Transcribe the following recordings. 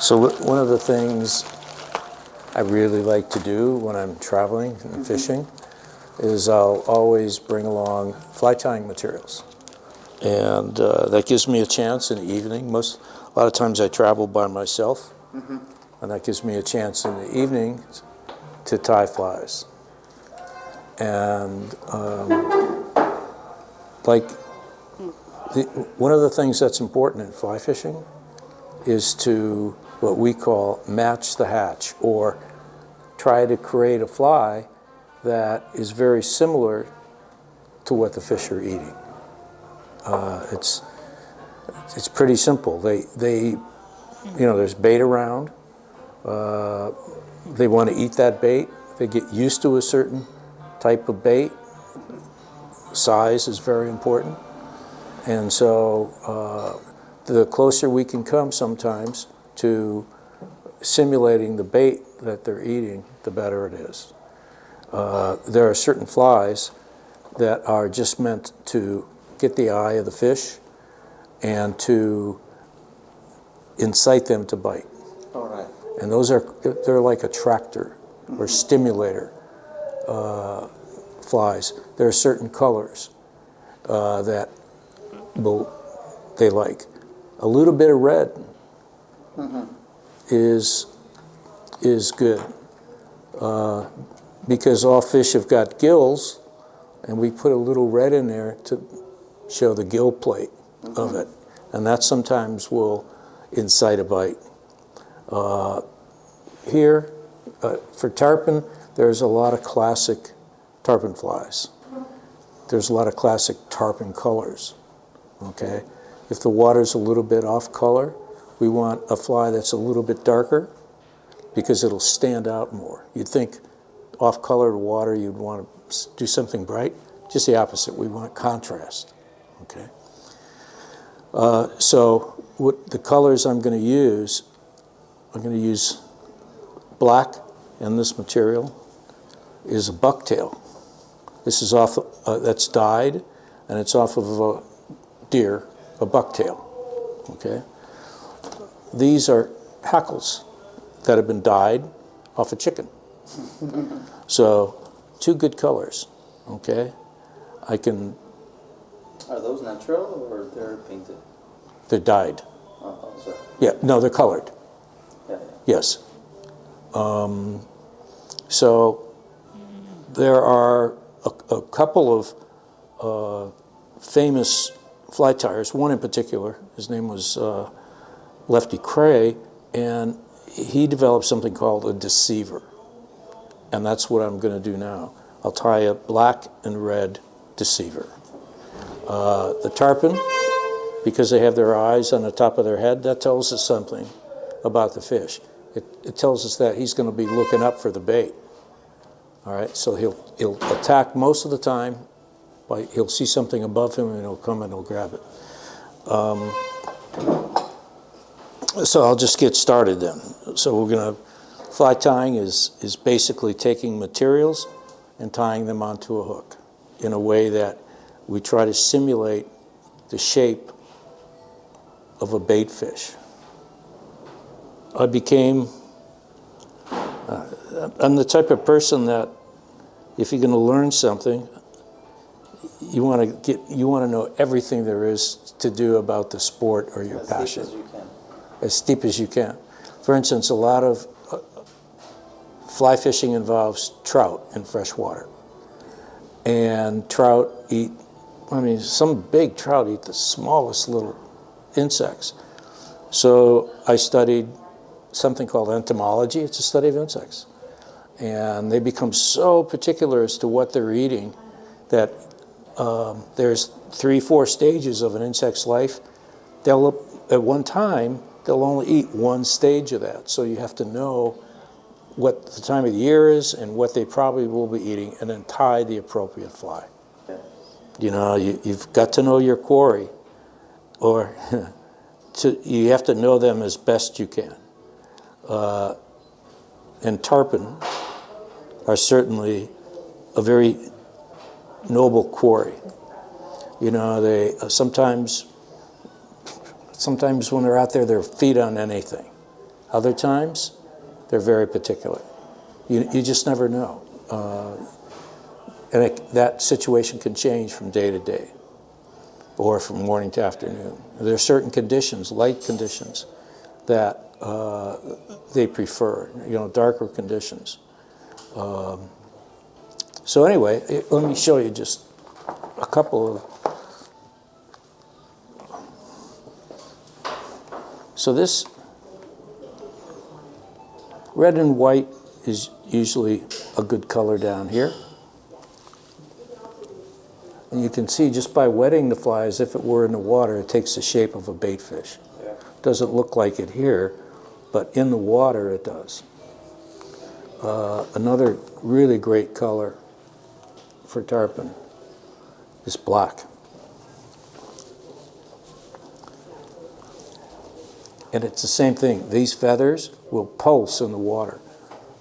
So one of the things I really like to do when I'm traveling and fishing is I'll always bring along fly tying materials. And that gives me a chance in the evening. A lot of times I travel by myself, and that gives me a chance in the evening to tie flies. And one of the things that's important in fly fishing is to what we call match the hatch, or try to create a fly that is very similar to what the fish are eating. It's pretty simple. There's bait around. They want to eat that bait. They get used to a certain type of bait. Size is very important. And so the closer we can come sometimes to simulating the bait that they're eating, the better it is. There are certain flies that are just meant to get the eye of the fish and to incite them to bite. All right. And they're like attractor or stimulator flies. There are certain colors that they like. A little bit of red is good because all fish have got gills, and we put a little red in there to show the gill plate of it, and that sometimes will incite a bite. Here, for tarpon, there's a lot of classic tarpon flies. There's a lot of classic tarpon colors, okay? If the water's a little bit off color, we want a fly that's a little bit darker because it'll stand out more. You'd think off-colored water, you'd want to do something bright. Just the opposite. We want contrast, okay? So what the colors I'm going to use black, and this material is a bucktail. This is that's dyed, and it's off of a deer, a bucktail, okay? These are hackles that have been dyed off a chicken. So, two good colors, okay? Are those natural or they're painted? They're dyed. Oh, sorry. Yeah, no, they're colored. Yeah. Yes. So there are a couple of famous fly tyers. One in particular, his name was Lefty Kreh, and he developed something called a deceiver. And that's what I'm going to do now. I'll tie a black and red deceiver. The tarpon, because they have their eyes on the top of their head, that tells us something about the fish. It tells us that he's going to be looking up for the bait. All right, so he'll attack most of the time. He'll see something above him and he'll come and he'll grab it. So I'll just get started then. So we're going to, fly tying is basically taking materials and tying them onto a hook in a way that we try to simulate the shape of a bait fish. I'm the type of person that if you're going to learn something, you want to know everything there is to do about the sport or your passion. As deep as you can. For instance, a lot of fly fishing involves trout in fresh water. And trout eat, some big trout eat the smallest little insects. So I studied something called entomology. It's a study of insects. And they become so particular as to what they're eating that there's 3-4 stages of an insect's life. At one time, they'll only eat one stage of that. So you have to know what the time of the year is and what they probably will be eating, and then tie the appropriate fly. Okay. You've got to know your quarry, or you have to know them as best you can. And tarpon are certainly a very noble quarry. They sometimes when they're out there, they're feed on anything. Other times, they're very particular. You just never know. And that situation can change from day to day or from morning to afternoon. There are certain conditions, light conditions, that they prefer, darker conditions. So anyway, let me show you just a couple of. So this red and white is usually a good color down here. And you can see just by wetting the fly as if it were in the water, it takes the shape of a bait fish. Yeah. Doesn't look like it here, but in the water it does. Another really great color for tarpon is black. And it's the same thing. These feathers will pulse in the water.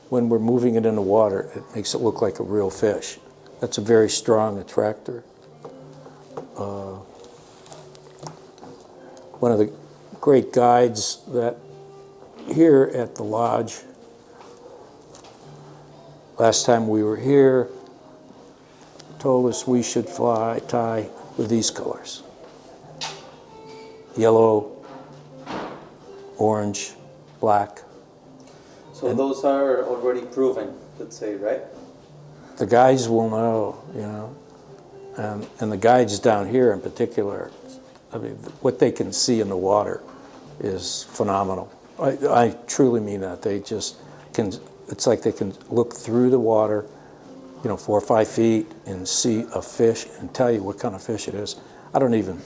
When we're moving it in the water, it makes it look like a real fish. That's a very strong attractor. One of the great guides that here at the lodge, last time we were here, told us we should tie with these colors. Yellow, orange, black. So those are already proven, let's say, right? The guides will know, and the guides down here in particular, I mean, what they can see in the water is phenomenal. I truly mean that. They just can, it's like they can look through the water, 4 or 5 feet and see a fish and tell you what kind of fish it is. I don't even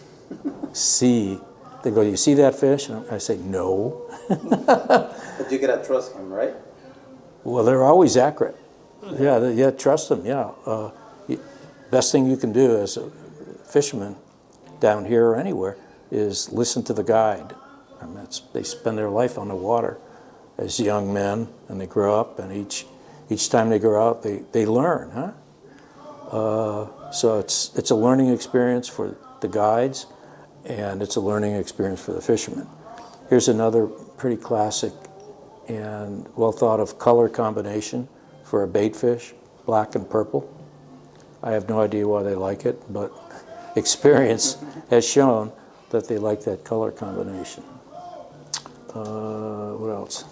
see. They go, you see that fish? And I say, no. But you gotta trust him, right? Well, they're always accurate. Yeah, trust them, yeah. Best thing you can do as a fisherman down here or anywhere is listen to the guide. I mean, they spend their life on the water as young men, and they grow up, and each time they grow out, they learn, so it's a learning experience for the guides, and it's a learning experience for the fishermen. Here's another pretty classic and well thought of color combination for a bait fish, black and purple. I have no idea why they like it, but experience has shown that they like that color combination. What else?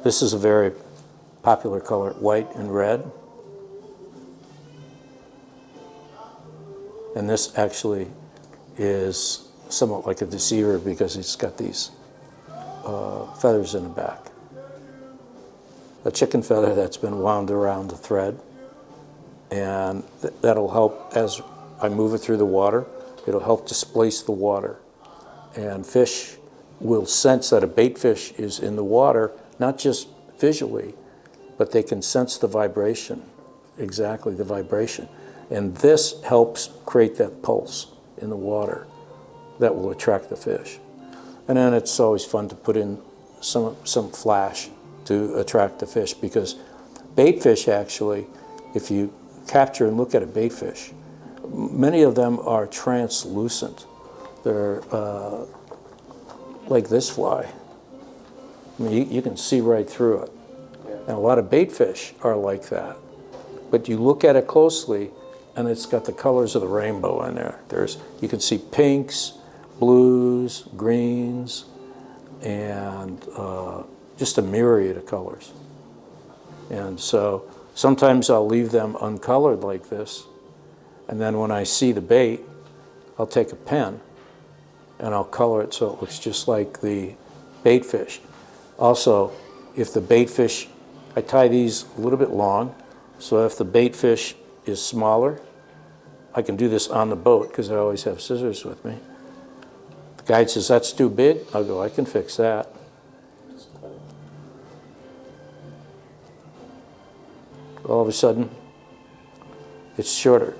This is a very popular color, white and red. And this actually is somewhat like a deceiver because it's got these feathers in the back. A chicken feather that's been wound around the thread, and that'll help as I move it through the water. It'll help displace the water, and fish will sense that a bait fish is in the water, not just visually, but they can sense the vibration, exactly the vibration, and this helps create that pulse in the water that will attract the fish. And then it's always fun to put in some flash to attract the fish, because bait fish actually, if you capture and look at a bait fish, many of them are translucent. They're like this fly. I mean, you can see right through it. Yeah. And a lot of bait fish are like that. But you look at it closely, and it's got the colors of the rainbow in there. You can see pinks, blues, greens, and just a myriad of colors. And so sometimes I'll leave them uncolored like this, and then when I see the bait, I'll take a pen and I'll color it so it looks just like the bait fish. Also, if the bait fish, I tie these a little bit long, so if the bait fish is smaller, I can do this on the boat because I always have scissors with me. The guide says, that's too big. I'll go, I can fix that. All of a sudden, it's shorter.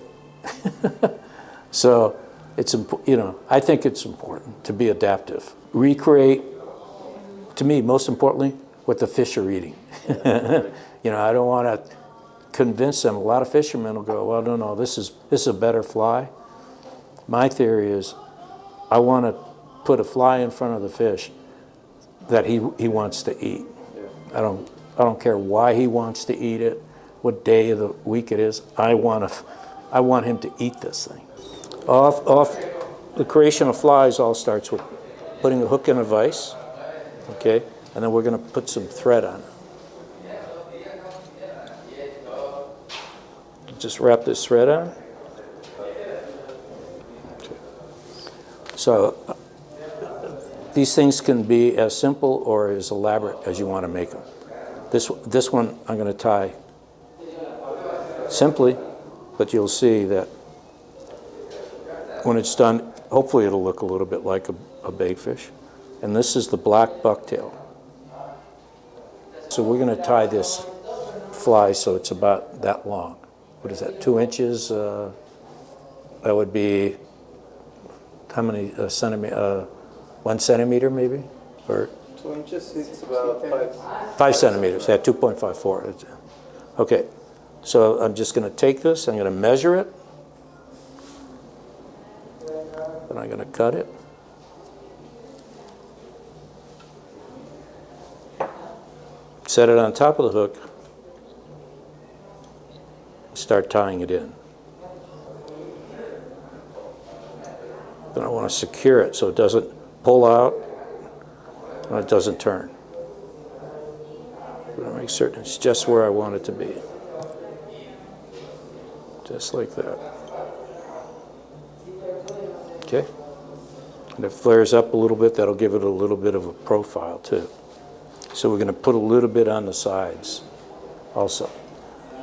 So it's, I think it's important to be adaptive. Recreate, to me, most importantly, what the fish are eating. I don't want to convince them. A lot of fishermen will go, well, no, this is a better fly. My theory is I want to put a fly in front of the fish that he wants to eat. I don't care why he wants to eat it, what day of the week it is. I want him to eat this thing. Off the creation of flies all starts with putting a hook in a vise, okay, and then we're going to put some thread on it. Just wrap this thread on. Okay. So these things can be as simple or as elaborate as you want to make them. This one I'm going to tie simply, but you'll see that when it's done, hopefully it'll look a little bit like a baitfish. And this is the black bucktail. So we're going to tie this fly so it's about that long. What is that, 2 inches? That would be, how many centimeter? 1 centimeter maybe? Or 2 inches, it's about 5 centimeters, yeah, 2.54. Okay, so I'm just going to take this, I'm going to measure it, then I'm going to cut it. Set it on top of the hook, start tying it in. Then I want to secure it so it doesn't pull out and it doesn't turn. I'm going to make certain it's just where I want it to be. Just like that. Okay? And it flares up a little bit, that'll give it a little bit of a profile too. So we're going to put a little bit on the sides also.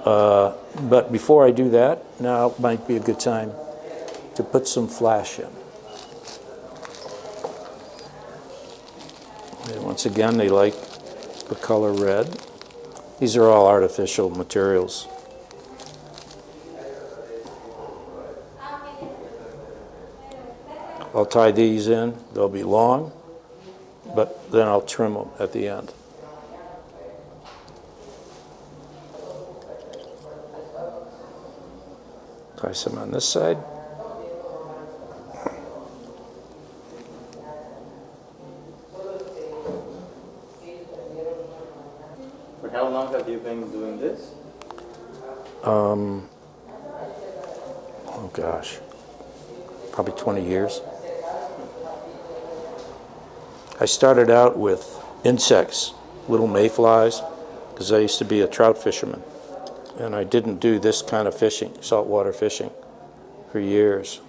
But before I do that, now might be a good time to put some flash in. And once again, they like the color red. These are all artificial materials. I'll tie these in. They'll be long, but then I'll trim them at the end. Tie some on this side. For how long have you been doing this? Oh gosh, probably 20 years. I started out with insects, little mayflies, because I used to be a trout fisherman. And I didn't do this kind of fishing, saltwater fishing, for years.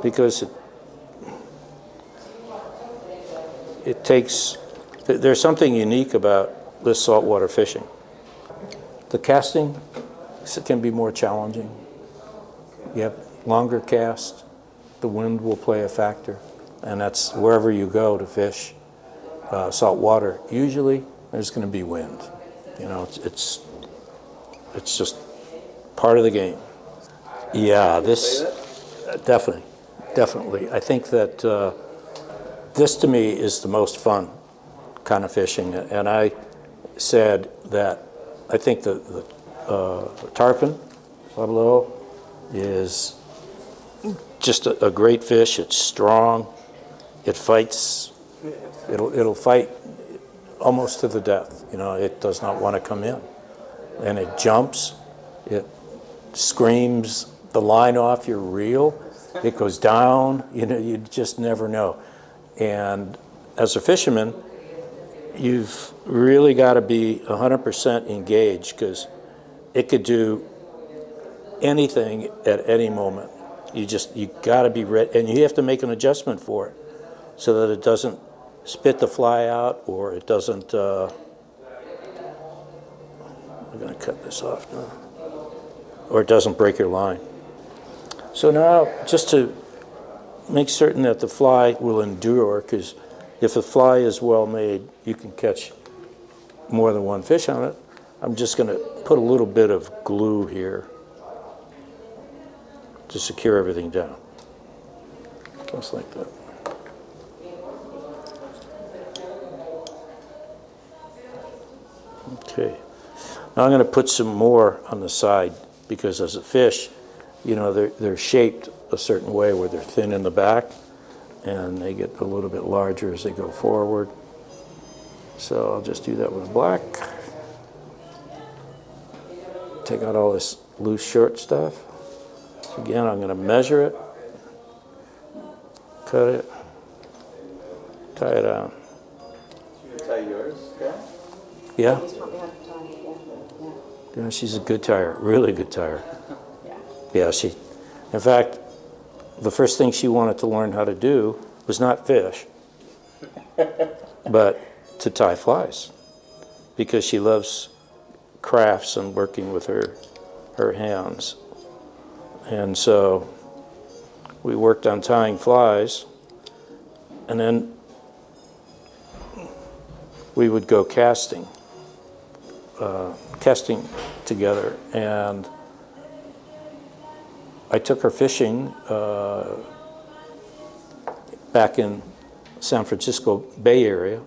Because it takes, there's something unique about this saltwater fishing. The casting can be more challenging. You have longer casts, the wind will play a factor, and that's wherever you go to fish salt water. Usually there's going to be wind. You know, it's just part of the game. Yeah, this definitely. I think that this to me is the most fun kind of fishing, and I said that I think the tarpon, Pablo, is just a great fish. It's strong. It fights. It'll fight almost to the death. You know, it does not want to come in, and it jumps. It screams the line off your reel. It goes down. You know, you just never know. And as a fisherman, you've really got to be 100% engaged, because it could do anything at any moment. You got to be ready, and you have to make an adjustment for it so that it doesn't spit the fly out, or it doesn't. I'm going to cut this off now, or it doesn't break your line. So now, just to make certain that the fly will endure, because if the fly is well made, you can catch more than one fish on it. I'm just going to put a little bit of glue here to secure everything down. Just like that. Okay. Now I'm going to put some more on the side, because as a fish, you know, they're shaped a certain way where they're thin in the back. and they get a little bit larger as they go forward. So I'll just do that with black. Take out all this loose short stuff. So again, I'm going to measure it, cut it, tie it on. You tie yours, yeah? Yeah? He's taught me how to tie it, yeah. Yeah, she's a good tire, really good tire. Yeah. Yeah, in fact, the first thing she wanted to learn how to do was not fish, but to tie flies, because she loves crafts and working with her hands. And so we worked on tying flies, and then we would go casting together. And I took her fishing back in San Francisco Bay Area,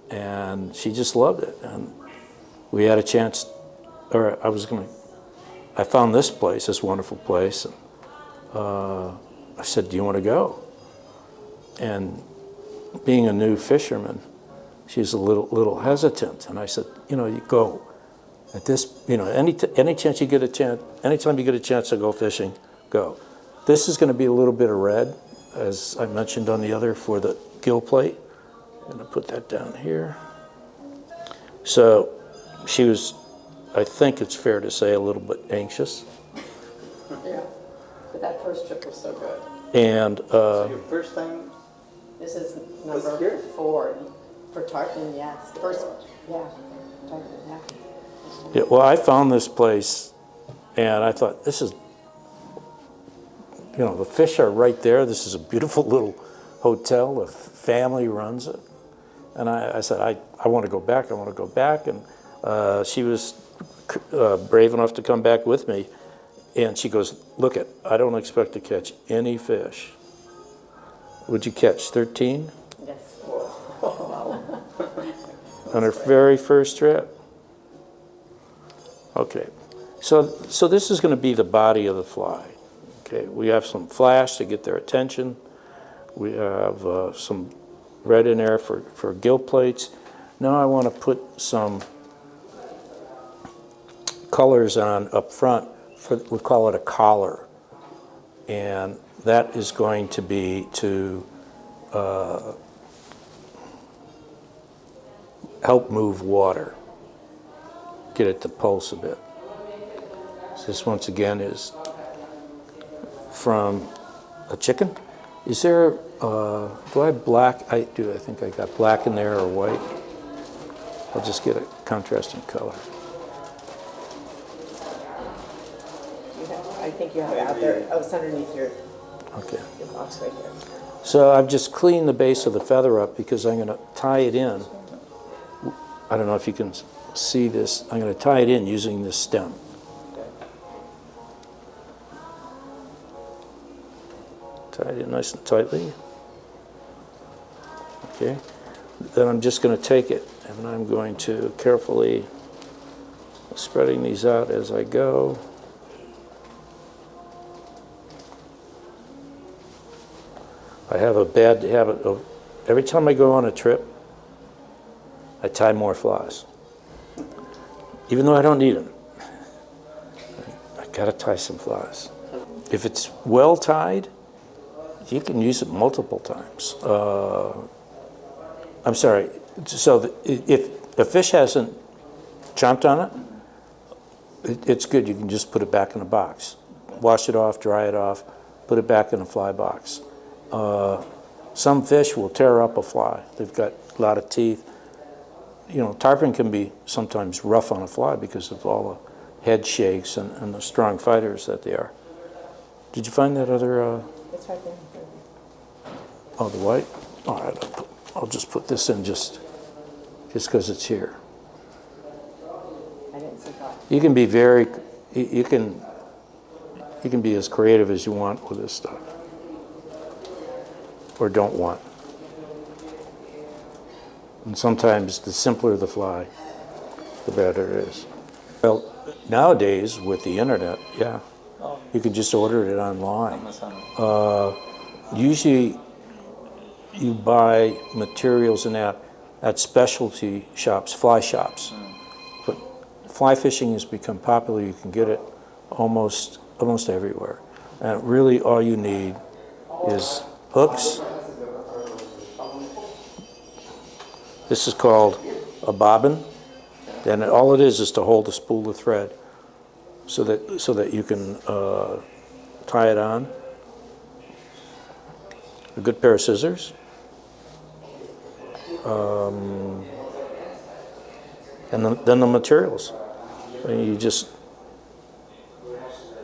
and she just loved it. And we had a chance, I found this wonderful place, and I said, do you want to go? And being a new fisherman, she's a little hesitant, and I said, you go. At this, any chance you get a chance, anytime you get a chance to go fishing, go. This is going to be a little bit of red, as I mentioned on the other, for the gill plate. I'm going to put that down here. So she was, I think it's fair to say, a little bit anxious. Yeah. But that first trip was so good. And So your first time? This is Was number here? 4 for tarpon, yes. First, yeah, tarpon, yeah. yeah, well, I found this place, and I thought, this is, the fish are right there. This is a beautiful little hotel. The family runs it. And I said, I want to go back. I want to go back. And she was brave enough to come back with me. And she goes, look, I don't expect to catch any fish. Would you catch 13? Yes. On her very first trip? Okay. So this is going to be the body of the fly. Okay. We have some flash to get their attention. We have some red in there for gill plates. Now I want to put some colors on up front. We call it a collar. And that is going to be to help move water, get it to pulse a bit. So this, once again, is from a chicken. Is there, do I have black? I do, I think I got black in there or white. I'll just get a contrasting color. I think you have it out there. Oh, it's underneath your Okay. box right here. So I've just cleaned the base of the feather up because I'm going to tie it in. I don't know if you can see this. I'm going to tie it in using this stem. Tie it in nice and tightly. Okay. Then I'm just going to take it and I'm going to carefully spreading these out as I go. I have a bad habit of every time I go on a trip, I tie more flies, even though I don't need them. I gotta tie some flies. If it's well tied, you can use it multiple times. I'm sorry. So if a fish hasn't chomped on it, it's good. You can just put it back in a box, wash it off, dry it off, put it back in a fly box. Some fish will tear up a fly. They've got a lot of teeth. Tarpon can be sometimes rough on a fly because of all the head shakes and the strong fighters that they are. Did you find that other? It's right there. Oh, the white? All right, I'll just put this in just because it's here. I didn't see that. You can be you can be as creative as you want with this stuff. Or don't want. And sometimes the simpler the fly, the better it is. Well, nowadays with the internet, yeah, you can just order it online. Amazon. Usually you buy materials and that at specialty shops, fly shops. But fly fishing has become popular. You can get it almost everywhere. And really all you need is hooks. This is called a bobbin. And all it is to hold a spool of thread so that you can tie it on. A good pair of scissors. And then the materials. And you just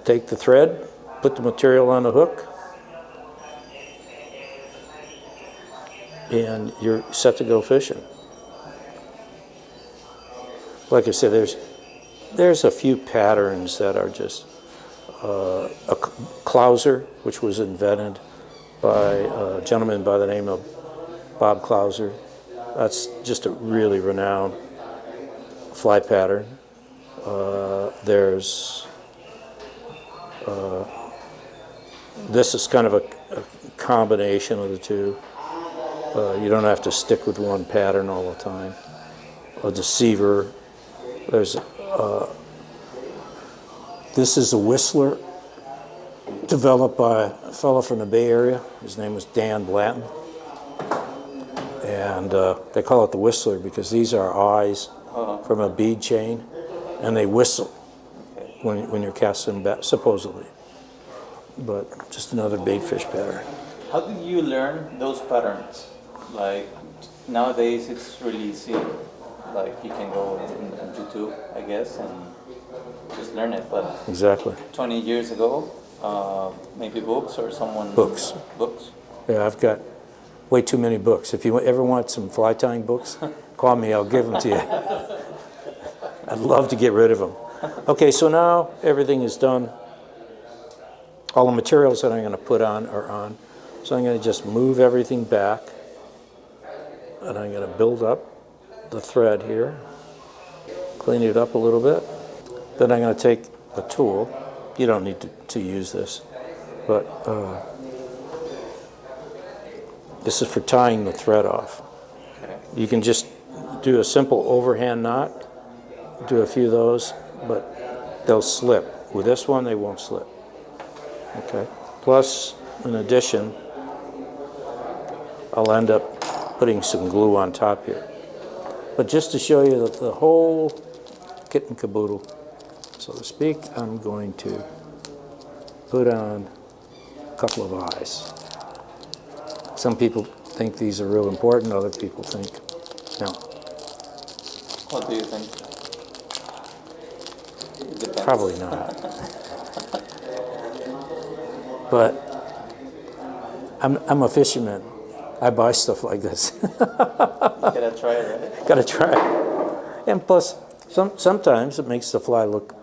take the thread, put the material on the hook, and you're set to go fishing. Like I said, there's a few patterns that are just a clouser, which was invented by a gentleman by the name of Bob Clouser. That's just a really renowned fly pattern. This is kind of a combination of the two. You don't have to stick with one pattern all the time. A deceiver. This is a whistler developed by a fellow from the Bay Area. His name was Dan Blanton. And they call it the whistler because these are eyes from a bead chain, and they whistle when you're casting back, supposedly. But just another baitfish pattern. How did you learn those patterns? Like nowadays, it's really easy. Like you can go on YouTube, I guess, and just learn it. But Exactly. 20 years ago, maybe books or someone. Books. Books. Yeah, I've got way too many books. If you ever want some fly tying books, call me, I'll give them to you. I'd love to get rid of them. Okay, so now everything is done. All the materials that I'm going to put on are on. So I'm going to just move everything back, and I'm going to build up the thread here, clean it up a little bit. Then I'm going to take a tool. You don't need to use this, but this is for tying the thread off. Okay. You can just do a simple overhand knot, do a few of those, but they'll slip. With this one, they won't slip. Okay. Plus, in addition, I'll end up putting some glue on top here. But just to show you the whole kit and caboodle, so to speak, I'm going to put on a couple of eyes. Some people think these are real important, other people think no. What do you think? It depends. Probably not. But I'm a fisherman. I buy stuff like this. You gotta try it, right? Gotta try it. And plus, sometimes it makes the fly look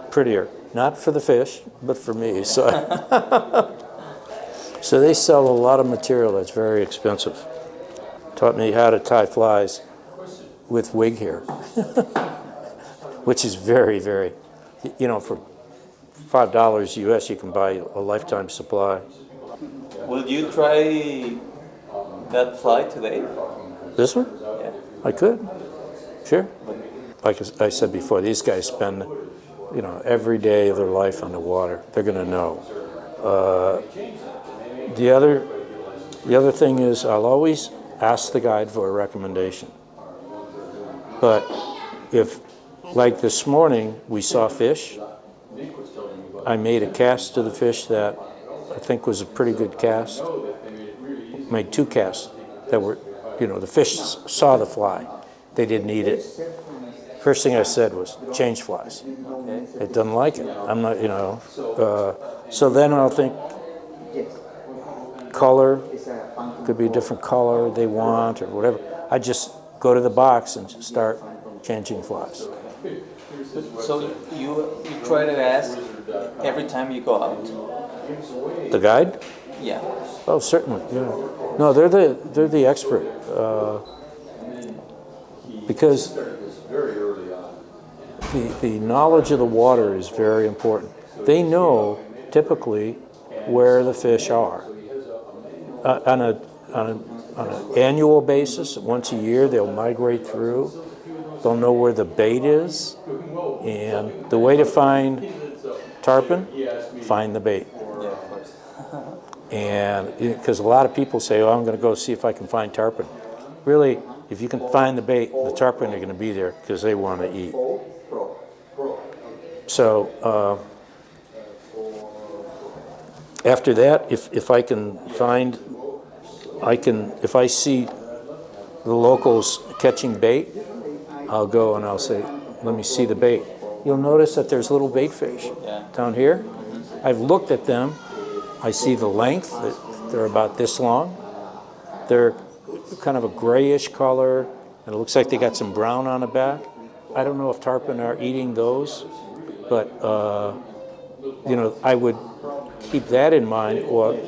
prettier. Not for the fish, but for me. So, so they sell a lot of material that's very expensive. Taught me how to tie flies with wig hair, which is very, very, you know, for $5 US, you can buy a lifetime supply. Will you try that fly today? This one? Yeah. I could, sure. Like I said before, these guys spend, you know, every day of their life on the water. They're going to know. The other thing is, I'll always ask the guide for a recommendation. But if, like this morning, we saw fish, I made a cast to the fish that I think was a pretty good cast. Made two casts that were, you know, the fish saw the fly. They didn't eat it. First thing I said was, change flies. It doesn't like it. I'm not, you know. So then I'll think, color, could be a different color they want or whatever. I just go to the box and start changing flies. So you try to ask every time you go out? The guide? Yeah. Oh, certainly. Yeah. No, they're the expert because the knowledge of the water is very important. They know typically where the fish are. On on an annual basis. Once a year, they'll migrate through. They'll know where the bait is. And the way to find tarpon, find the bait. Yeah, of course. And because a lot of people say, oh, I'm going to go see if I can find tarpon. Really, if you can find the bait, the tarpon are going to be there because they want to eat. So after that, if I can find, if I see the locals catching bait, I'll go and I'll say, let me see the bait. You'll notice that there's little bait fish down here. I've looked at them. I see the length, they're about this long. They're kind of a grayish color, and it looks like they got some brown on the back. I don't know if tarpon are eating those, but you know, I would keep that in mind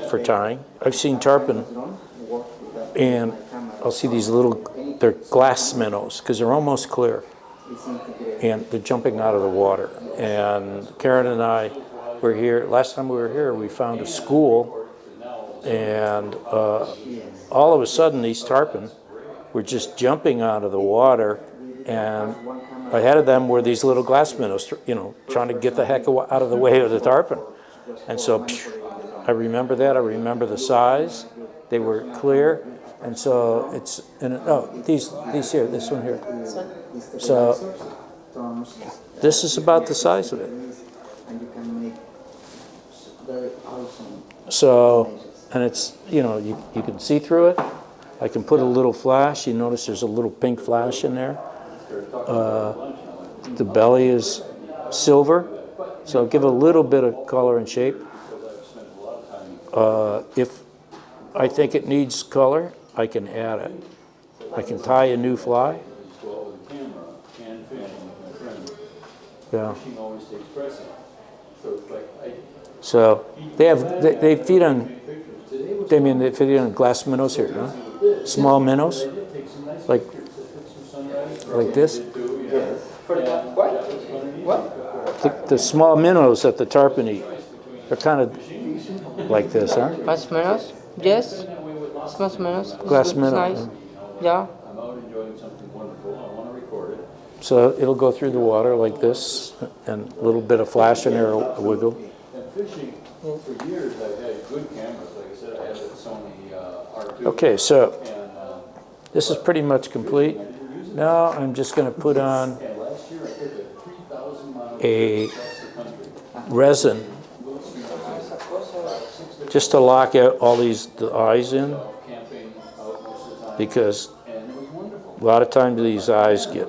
for tying. I've seen tarpon, and I'll see these little, they're glass minnows, because they're almost clear, and they're jumping out of the water. And Karen and I were here, last time we were here, we found a school, and all of a sudden these tarpon were just jumping out of the water, and ahead of them were these little glass minnows, you know, trying to get the heck out of the way of the tarpon. And so I remember that. I remember the size. They were clear. And so it's, and oh, these here, this one here. So this is about the size of it. So, and it's, you know, you can see through it. I can put a little flash. You notice there's a little pink flash in there. The belly is silver, so I'll give a little bit of color and shape. If I think it needs color, I can add it. I can tie a new fly. Yeah. So they feed on, they feed on glass minnows here, huh? Small minnows, like this. The small minnows that the tarpon eat, they're kind of like this, huh? Glass minnows? Yes. Small minnows. Glass minnow. Nice. Yeah. So it'll go through the water like this, and a little bit of flash in there, a wiggle. Fishing for years, I've had good cameras. Like I said, I have the Sony R2. Okay, so this is pretty much complete. Now I'm just going to put on a resin just to lock out all the eyes in, because a lot of times these eyes get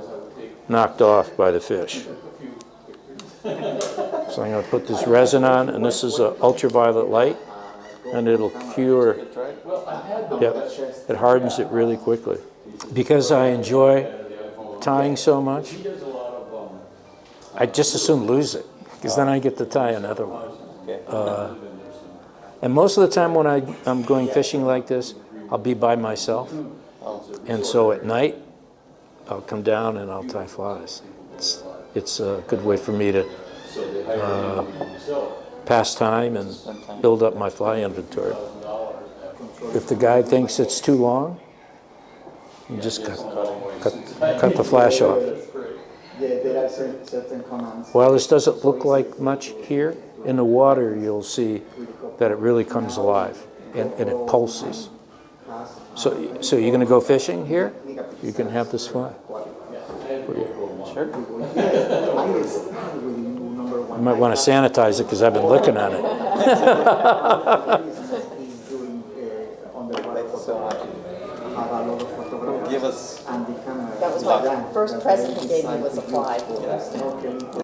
knocked off by the fish. So I'm going to put this resin on, and this is an ultraviolet light, and it'll cure. Yep, it hardens it really quickly. Because I enjoy tying so much, I just as soon lose it, because then I get to tie another one. And most of the time when I'm going fishing like this, I'll be by myself. And so at night, I'll come down and I'll tie flies. It's a good way for me to pass time and build up my fly inventory. If the guy thinks it's too long, you just cut the flash off. There are certain commands. While this doesn't look like much here, in the water you'll see that it really comes alive and it pulses. So you're going to go fishing here? You can have this fly. Sure. You might want to sanitize it because I've been licking on it. Thank you so much. Give us. That was my first present he gave me was a fly.